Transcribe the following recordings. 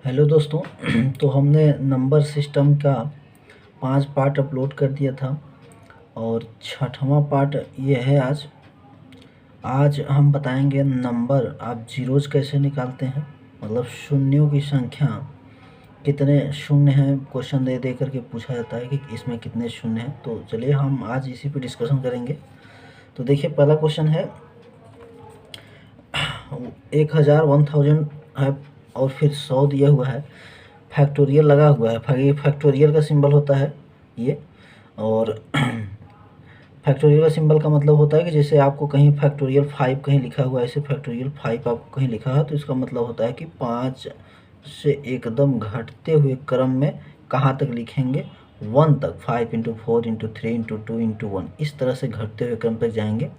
Hello दोस्तों। तो हमने नंबर सिस्टम का 5 पार्ट अपलोड कर दिया था और छठवां पार्ट ये है आज। आज हम बताएंगे नंबर आप जीरोज़ कैसे निकालते हैं, मतलब शून्यों की संख्या कितने शून्य हैं। क्वेश्चन दे दे करके पूछा जाता है कि इसमें कितने शून्य हैं। तो चलिए हम आज इसी पे डिस्कशन करेंगे। तो देखिए पहला क्वेश्चन है 1000 1000 है और फिर 100 दिया हुआ है, फैक्टोरियल लगा हुआ है। ये फैक्टोरियल का सिंबल होता है ये। और फैक्टोरियल का सिंबल का मतलब होता है कि जैसे आपको कहीं फैक्टोरियल 5 कहीं लिखा हुआ है, ऐसे फैक्टोरियल 5 आपको कहीं लिखा है तो इसका मतलब होता है कि 5 से एकदम घटते हुए क्रम में कहाँ तक लिखेंगे, 1 तक। 5 इंटू 4 इंटू 3 इंटू 2 इंटू 1, इस तरह से घटते हुए क्रम तक जाएंगे।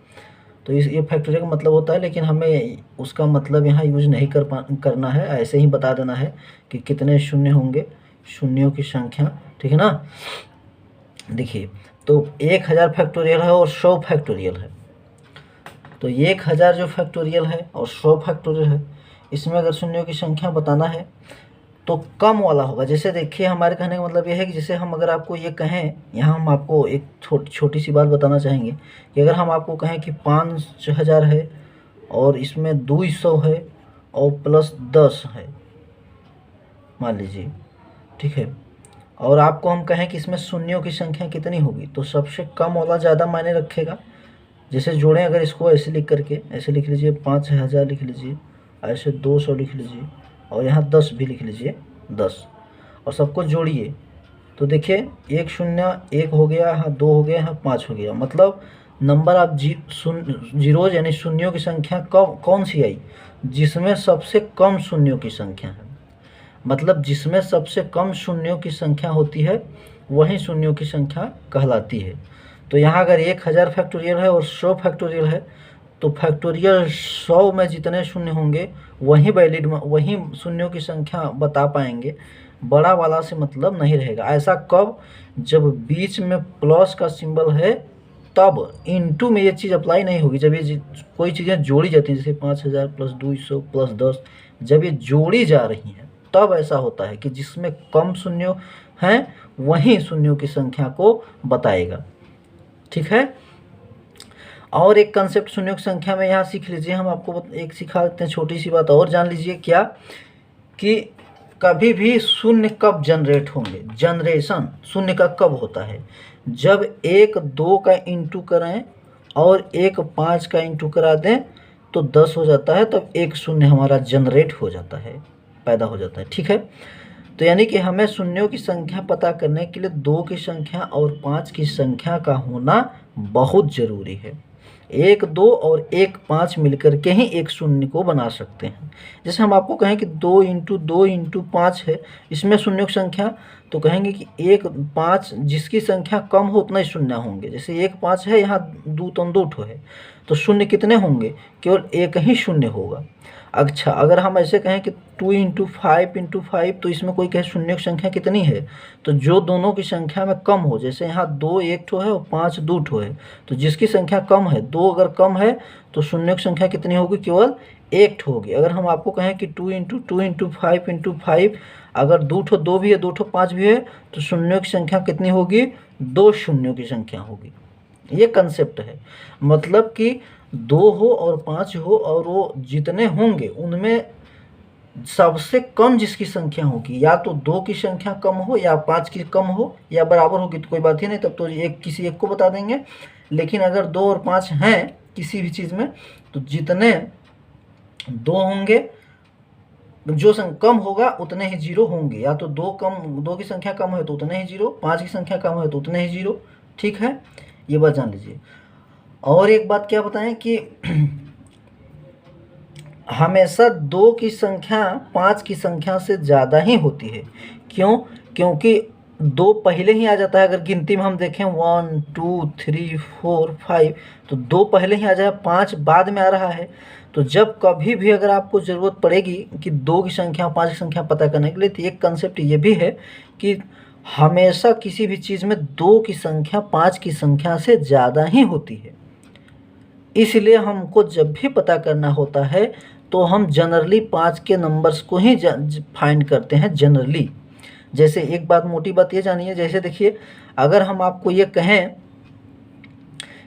तो इस ये फैक्टोरियल का मतलब होता है, लेकिन हमें उसका मतलब यहाँ यूज नहीं करना है। ऐसे ही बता देना है कि कितने शून्य होंगे, शून्यों की संख्या, ठीक है ना। देखिए तो 1000 फैक्टोरियल है और 100 फैक्टोरियल है। तो 1000 जो फैक्टोरियल है और 100 फैक्टोरियल है, इसमें अगर शून्यों की संख्या बताना है तो कम वाला होगा। जैसे देखिए हमारे कहने का मतलब ये है कि जैसे हम अगर आपको ये कहें, यहाँ हम आपको एक छोटी सी बात बताना चाहेंगे कि अगर हम आपको कहें कि 5000 है और इसमें 200 है और प्लस 10 है, मान लीजिए, ठीक है, और आपको हम कहें कि इसमें शून्यों की संख्या कितनी होगी, तो सबसे कम वाला ज़्यादा मायने रखेगा। जैसे जोड़ें, अगर इसको ऐसे लिख करके, ऐसे लिख लीजिए 5000 लिख लीजिए, ऐसे 200 लिख लीजिए और यहाँ 10 भी लिख लीजिए, 10, और सबको जोड़िए तो देखिए 1 शून्य 1 हो गया, यहाँ 2 हो गया, यहाँ 5 हो गया। मतलब नंबर आप जीरोज यानी शून्यों की संख्या कौन सी आई, जिसमें सबसे कम शून्यों की संख्या है। मतलब जिसमें सबसे कम शून्यों की संख्या होती है वही शून्यों की संख्या कहलाती है। तो यहाँ अगर 1000 फैक्टोरियल है और 100 फैक्टोरियल है तो फैक्टोरियल 100 में जितने शून्य होंगे वही वैलिड, वही शून्यों की संख्या बता पाएंगे, बड़ा वाला से मतलब नहीं रहेगा। ऐसा कब, जब बीच में प्लस का सिंबल है तब। इनटू में ये चीज़ अप्लाई नहीं होगी। जब ये कोई चीज़ें जोड़ी जाती हैं, जैसे 5000 प्लस 200 प्लस 10, जब ये जोड़ी जा रही हैं तब ऐसा होता है कि जिसमें कम शून्य हैं वही शून्यों की संख्या को बताएगा, ठीक है। और एक कंसेप्ट शून्यों की संख्या में यहाँ सीख लीजिए, हम आपको एक सिखा देते हैं, छोटी सी बात और जान लीजिए। क्या कि कभी भी शून्य कब जनरेट होंगे, जनरेशन शून्य का कब होता है, जब 1 2 का इंटू करें और 1 5 का इंटू करा दें तो 10 हो जाता है, तब एक शून्य हमारा जनरेट हो जाता है, पैदा हो जाता है, ठीक है। तो यानी कि हमें शून्यों की संख्या पता करने के लिए 2 की संख्या और 5 की संख्या का होना बहुत ज़रूरी है। 1 2 और 1 5 मिलकर के ही एक शून्य को बना सकते हैं। जैसे हम आपको कहें कि 2 इंटू 2 इंटू 5 है, इसमें शून्यों की संख्या, तो कहेंगे कि 1 5 जिसकी संख्या कम हो उतना ही शून्य होंगे। जैसे 1 5 है, यहाँ 2 तो 2 ठो है, तो शून्य कितने होंगे, केवल एक ही शून्य होगा। अच्छा अगर हम ऐसे कहें कि 2 इंटू 5 इंटू 5, तो इसमें कोई कहे शून्य की संख्या कितनी है, तो जो दोनों की संख्या में कम हो, जैसे यहाँ 2 1 ठो है और 5 2 ठो है, तो जिसकी संख्या कम है, 2 अगर कम है तो शून्य की संख्या कितनी होगी, केवल 1 ठो होगी। अगर हम आपको कहें कि 2 इंटू 2 इंटू 5 इंटू 5, अगर 2 ठो 2 भी है, 2 ठो 5 भी है, तो शून्यों की संख्या कितनी होगी, 2 शून्यों की संख्या होगी। ये कंसेप्ट है, मतलब कि 2 हो और 5 हो और वो जितने होंगे उनमें सबसे कम जिसकी संख्या होगी, या तो 2 की संख्या कम हो या 5 की कम हो या बराबर होगी, तो कोई बात ही नहीं, तब तो एक किसी एक को बता देंगे। लेकिन अगर 2 और 5 हैं किसी भी चीज़ में, तो जितने 2 होंगे, जो कम होगा उतने ही जीरो होंगे। या तो 2 की संख्या कम है तो उतने ही जीरो, 5 की संख्या कम है तो उतने ही जीरो, ठीक है। ये बात जान लीजिए। और एक बात क्या बताएं कि हमेशा 2 की संख्या 5 की संख्या से ज़्यादा ही होती है। क्यों? क्योंकि 2 पहले ही आ जाता है। अगर गिनती में हम देखें 1 2 3 4 5, तो 2 पहले ही आ जाए, 5 बाद में आ रहा है। तो जब कभी भी अगर आपको ज़रूरत पड़ेगी कि 2 की संख्या 5 की संख्या पता करने के लिए, तो एक कंसेप्ट ये भी है कि हमेशा किसी भी चीज़ में 2 की संख्या 5 की संख्या से ज़्यादा ही होती है। इसलिए हमको जब भी पता करना होता है तो हम जनरली 5 के नंबर्स को ही फाइंड करते हैं जनरली। जैसे एक बात, मोटी बात ये जानिए, जैसे देखिए अगर हम आपको ये कहें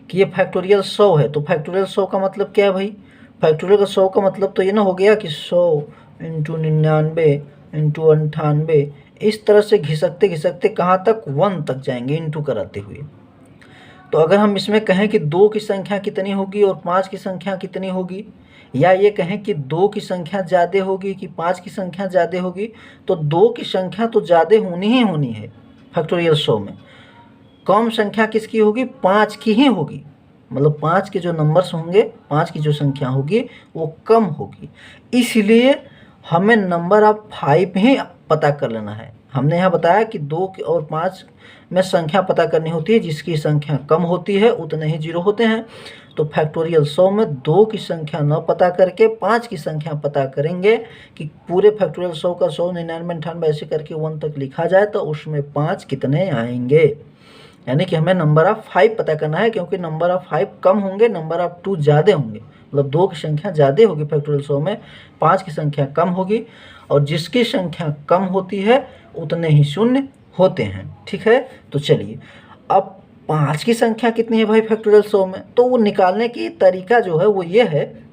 कि ये फैक्टोरियल 100 है, तो फैक्टोरियल 100 का मतलब क्या है भाई? फैक्टोरियल का 100 का मतलब तो ये ना हो गया कि 100 इंटू 99 इंटू 98, इस तरह से घिसकते घिसकते कहाँ तक? 1 तक जाएंगे इंटू कराते हुए। तो अगर हम इसमें कहें कि 2 की संख्या कितनी होगी और 5 की संख्या कितनी होगी, या ये कहें कि 2 की संख्या ज़्यादा होगी कि 5 की संख्या ज़्यादा होगी, तो 2 की संख्या तो ज़्यादा होनी ही होनी है फैक्टोरियल 100 में। कम संख्या किसकी होगी? 5 की ही होगी। मतलब 5 के जो नंबर्स होंगे, 5 की जो संख्या होगी वो कम होगी। इसलिए हमें नंबर ऑफ 5 ही पता कर लेना है। हमने यहाँ बताया कि 2 और 5 में संख्या पता करनी होती है, जिसकी संख्या कम होती है उतने ही जीरो होते हैं। तो फैक्टोरियल 100 में 2 की संख्या न पता करके 5 की संख्या पता करेंगे कि पूरे फैक्टोरियल 100 का 100, 99, 98 ऐसे करके 1 तक लिखा जाए तो उसमें 5 कितने आएंगे। यानी कि हमें नंबर ऑफ 5 पता करना है, क्योंकि नंबर ऑफ 5 कम होंगे, नंबर ऑफ 2 ज़्यादा होंगे। मतलब 2 की संख्या ज़्यादा होगी फैक्टोरियल 100 में, 5 की संख्या कम होगी, और जिसकी संख्या कम होती है उतने ही शून्य होते हैं। ठीक है, तो चलिए अब 5 की संख्या कितनी है भाई फैक्टोरियल 100 में, तो वो निकालने की तरीका जो है वो ये है।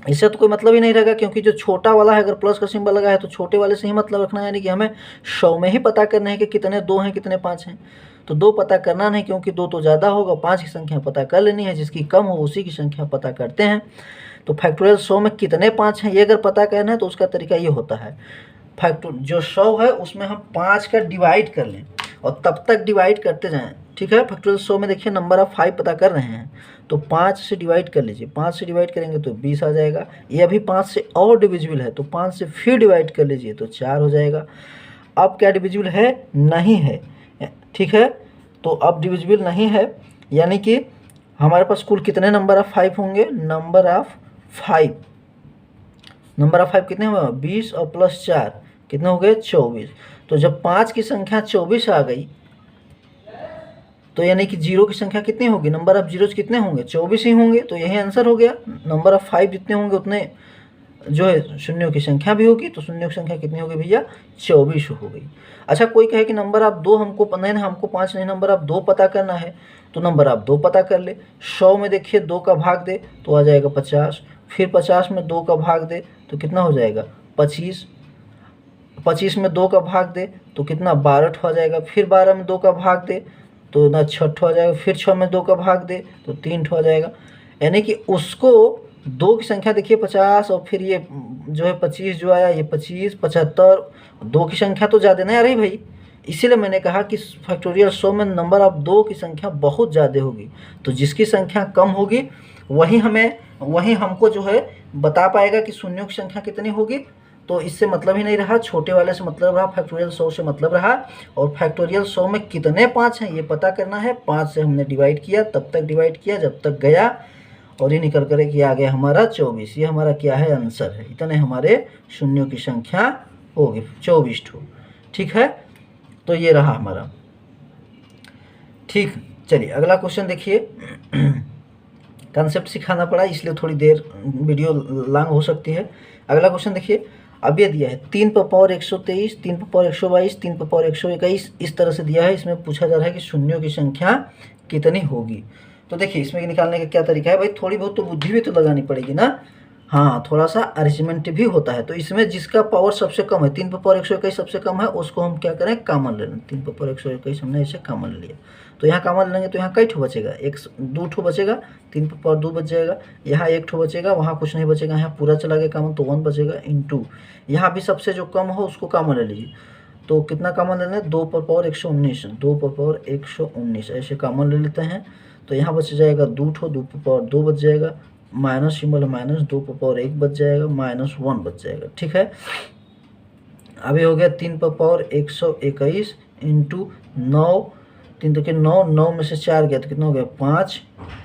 इससे तो कोई मतलब ही नहीं रहेगा, क्योंकि जो छोटा वाला है अगर प्लस का सिंबल लगा है तो छोटे वाले से ही मतलब रखना है। यानी कि हमें 100 में ही पता करना है कि कितने 2 हैं कितने 5 हैं। तो 2 पता करना नहीं, क्योंकि 2 तो ज़्यादा होगा। 5 की संख्या पता कर लेनी है, जिसकी कम हो उसी की संख्या पता करते हैं। तो फैक्टोरियल 100 में कितने 5 हैं ये अगर पता करना है तो उसका तरीका ये होता है, जो 100 है उसमें हम 5 का डिवाइड कर लें और तब तक डिवाइड करते जाएं। ठीक है, फैक्टोरियल 100 में देखिए नंबर ऑफ 5 पता कर रहे हैं, तो 5 से डिवाइड कर लीजिए। 5 से डिवाइड करेंगे तो 20 आ जाएगा। ये अभी 5 से और डिविजिबल है, तो 5 से फिर डिवाइड कर लीजिए तो 4 हो जाएगा। अब क्या डिविजिबल है? नहीं है। ठीक है, तो अब डिविजिबल नहीं है, यानी कि हमारे पास कुल कितने नंबर ऑफ 5 होंगे? नंबर ऑफ 5 कितने हुए? 20 और प्लस 4 कितने हो गए? 24। तो जब 5 की संख्या 24 आ गई तो यानी कि 0 की संख्या कितनी होगी? नंबर ऑफ जीरोज कितने होंगे? 24 ही होंगे। तो यही आंसर हो गया। नंबर ऑफ 5 जितने होंगे उतने जो है शून्यों की संख्या भी होगी। तो शून्यों की संख्या कितनी होगी भैया? 24 हो गई। अच्छा, कोई कहे कि नंबर ऑफ 2 हमको नहीं, हमको 5 नहीं, नंबर ऑफ 2 पता करना है, तो नंबर ऑफ 2 पता कर ले। 100 में देखिए 2 का भाग दे तो आ जाएगा 50, फिर 50 में 2 का भाग दे तो कितना हो जाएगा? 25। 25 में 2 का भाग दे तो कितना? 12 हो जाएगा। फिर 12 में 2 का भाग दे तो ना 6 हो जाएगा। फिर 6 में 2 का भाग दे तो 3 हो जाएगा। यानी कि उसको 2 की संख्या देखिए 50, और फिर ये जो है 25 जो आया, ये 25, 75, 2 की संख्या तो ज़्यादा नहीं आ रही भाई। इसीलिए मैंने कहा कि फैक्टोरियल 100 में नंबर ऑफ 2 की संख्या बहुत ज़्यादा होगी। तो जिसकी संख्या कम होगी वही हमको जो है बता पाएगा कि शून्यों की संख्या कितनी होगी। तो इससे मतलब ही नहीं रहा, छोटे वाले से मतलब रहा, फैक्टोरियल 100 से मतलब रहा। और फैक्टोरियल 100 में कितने 5 हैं ये पता करना है। 5 से हमने डिवाइड किया, तब तक डिवाइड किया जब तक गया, और ये निकल कर के आ गया हमारा 24। ये हमारा क्या है? आंसर है। इतने हमारे शून्यों की संख्या होगी, 24 ठो। ठीक है, तो ये रहा हमारा। ठीक, चलिए अगला क्वेश्चन देखिए। कंसेप्ट सिखाना पड़ा इसलिए थोड़ी देर वीडियो लॉन्ग हो सकती है। अगला क्वेश्चन देखिए, अब ये दिया है 3 पर पावर 123, 3 पर पावर 122, 3 पर पावर 121, इस तरह से दिया है। इसमें पूछा जा रहा है कि शून्यों की संख्या कितनी होगी। तो देखिए इसमें निकालने का क्या तरीका है भाई? थोड़ी बहुत तो बुद्धि भी तो लगानी पड़ेगी ना। हाँ, थोड़ा सा अरेंजमेंट भी होता है। तो इसमें जिसका पावर सबसे कम है, 3 पर पावर 121 सबसे कम है, उसको हम क्या करें? कॉमन ले लें। 3 पर पावर 121 हमने इसे कॉमन ले लिया, तो यहाँ कॉमन लेंगे तो यहाँ कई ठो बचेगा? 2 ठो बचेगा। 3 पर पावर 2 बच जाएगा। यहाँ 1 ठो बचेगा, वहाँ कुछ नहीं बचेगा। यहाँ पूरा चला गया कॉमन तो 1 बचेगा इंटू यहाँ भी सबसे जो कम हो उसको कॉमन ले लीजिए। तो कितना कॉमन ले लें? 2 पर पावर 119, 2 पर पावर 119 ऐसे कॉमन ले लेते हैं। तो यहाँ बच जाएगा 2 ठो, 2 पर पावर 2 बच जाएगा, माइनस सिंबल माइनस, 2 पर पावर 1 बच जाएगा, -1 बच जाएगा। ठीक है, अभी हो गया 3 पर पावर 121 इंटू 9, 3 तो 9, 9 में से 4 गया तो कितना हो गया? 5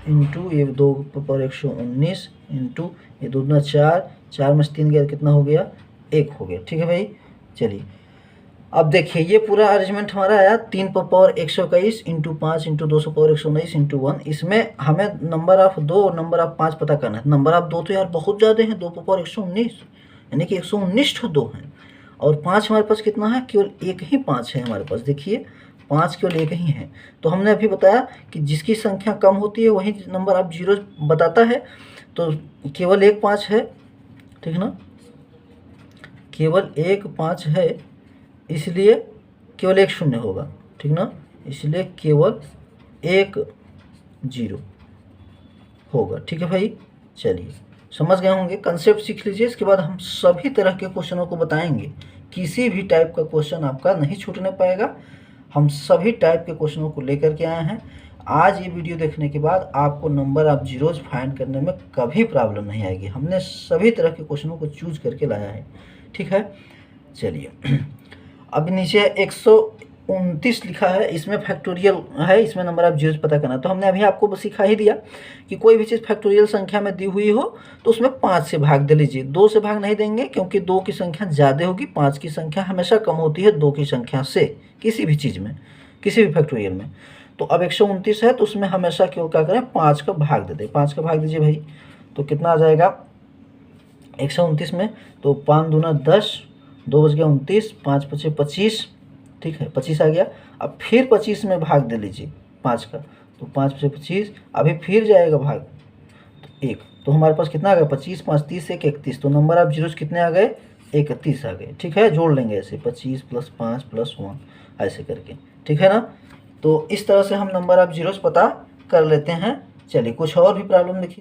इंटू ये 2 पर पावर 119 इंटू ये 2 दूना 4, 4 में से 3 गया तो कितना हो गया? 1 हो गया। ठीक है भाई, चलिए अब देखिए ये पूरा अरेंजमेंट हमारा आया 3 पर power 121 into 5 into 2 power 119 into 1। इसमें हमें नंबर ऑफ 2 और नंबर ऑफ 5 पता करना है। नंबर ऑफ 2 तो यार बहुत ज़्यादा है, 2 पर पावर 119, यानी कि 119 तो 2 हैं। और 5 हमारे पास कितना है, केवल एक ही 5 है हमारे पास। देखिए 5 केवल एक ही है। तो हमने अभी बताया कि जिसकी संख्या कम होती है वही नंबर ऑफ जीरो बताता है। तो केवल एक 5 है, ठीक ना, केवल एक 5 है, इसलिए केवल एक शून्य होगा, ठीक ना, इसलिए केवल एक 0 होगा। ठीक है भाई, चलिए समझ गए होंगे, कंसेप्ट सीख लीजिए। इसके बाद हम सभी तरह के क्वेश्चनों को बताएंगे, किसी भी टाइप का क्वेश्चन आपका नहीं छूटने पाएगा। हम सभी टाइप के क्वेश्चनों को लेकर के आए हैं। आज ये वीडियो देखने के बाद आपको नंबर ऑफ जीरोज फाइंड करने में कभी प्रॉब्लम नहीं आएगी। हमने सभी तरह के क्वेश्चनों को चूज करके लाया है, ठीक है। चलिए अब नीचे 129 लिखा है, इसमें फैक्टोरियल है, इसमें नंबर ऑफ जीरोज पता करना। तो हमने अभी आपको सिखा ही दिया कि कोई भी चीज़ फैक्टोरियल संख्या में दी हुई हो तो उसमें 5 से भाग दे लीजिए। 2 से भाग नहीं देंगे क्योंकि 2 की संख्या ज़्यादा होगी, 5 की संख्या हमेशा कम होती है 2 की संख्या से, किसी भी चीज़ में, किसी भी फैक्टोरियल में। तो अब 129 है तो उसमें हमेशा क्यों क्या करें, 5 का भाग दे दें। 5 का भाग दीजिए भाई, तो कितना आ जाएगा 129 में, तो 5 दूना 10, 2 बज गया 29, 5 पचे 25, ठीक है 25 आ गया। अब फिर 25 में भाग दे लीजिए 5 का, तो 5 पचे 25, अभी फिर जाएगा भाग तो 1, तो हमारे पास कितना आ गया 25, 5 30 1 31। तो नंबर ऑफ जीरोस कितने आ गए, 31 आ गए, ठीक है। जोड़ लेंगे ऐसे 25 + 5 + 1 ऐसे करके, ठीक है ना। तो इस तरह से हम नंबर ऑफ जीरोस पता कर लेते हैं। चलिए कुछ और भी प्रॉब्लम देखिए।